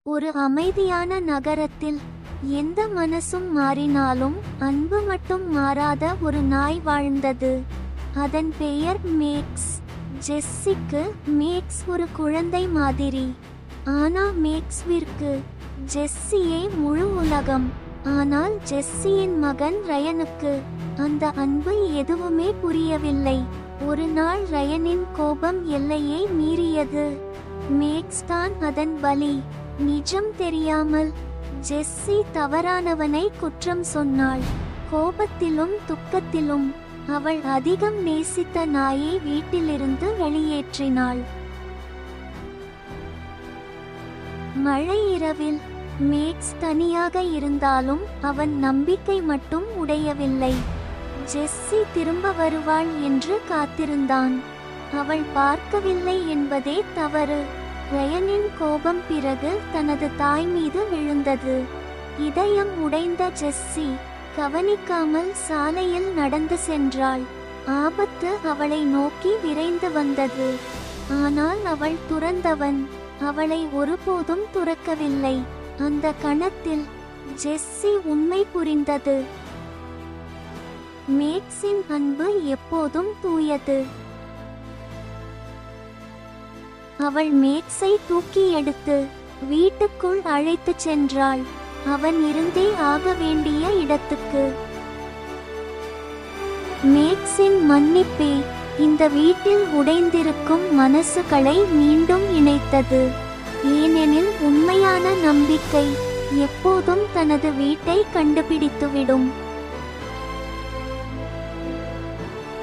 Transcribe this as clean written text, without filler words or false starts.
ஒரு அமைதியான நகரத்தில் எந்த மனசும் மாறினாலும் அன்பு மட்டும் மாறாத ஒரு நாய் வாழ்ந்தது. அதன் பெயர் மேக்ஸ். ஜெஸ்ஸிக்கு மேக்ஸ் ஒரு குழந்தை மாதிரி. ஆனா மேக்ஸ்விற்கு ஜெஸ்ஸியே முழு உலகம். ஆனால் ஜெஸ்ஸியின் மகன் ரயனுக்கு அந்த அன்பு எதுவுமே புரியவில்லை. ஒரு நாள் ரயனின் கோபம் எல்லையை மீறியது. மேக்ஸ் தான் அதன் பலி. நிஜம் தெரியாமல் ஜெஸ்ஸி தவறானவனை குற்றம் சொன்னாள். கோபத்திலும் துக்கத்திலும் அவள் அதிகம் நேசித்த நாயை வீட்டிலிருந்து வெளியேற்றினாள். மழை இரவில் மேக்ஸ் தனியாக இருந்தாலும் அவன் நம்பிக்கை மட்டும் உடையவில்லை. ஜெஸ்ஸி திரும்ப வருவாள் என்று காத்திருந்தான். அவள் பார்க்கவில்லை என்பதே தவறு. ரயனின் கோபம் பிறகு தனது தாய் மீது விழுந்தது. இதயம் உடைந்த ஜெஸ்ஸி கவனிக்காமல் சாலையில் நடந்து சென்றாள். ஆபத்து அவளை நோக்கி விரைந்து வந்தது. ஆனால் அவள் துறந்தவன் அவளை ஒருபோதும் துறக்கவில்லை. அந்த கணத்தில் ஜெஸ்ஸி உண்மை புரிந்தது. மேக்ஸின் அன்பு எப்போதும் தூயது. அவள் மேக்ஸை தூக்கி எடுத்து வீட்டுக்குள் அழைத்துச் சென்றாள். அவன் இருந்தே ஆக வேண்டிய இடத்துக்கு. மேக்ஸின் மன்னிப்பே இந்த வீட்டில் உடைந்திருக்கும் மனசுகளை மீண்டும் இணைத்தது. ஏனெனில் உண்மையான நம்பிக்கை எப்போதும் தனது வீட்டை கண்டுபிடித்துவிடும்.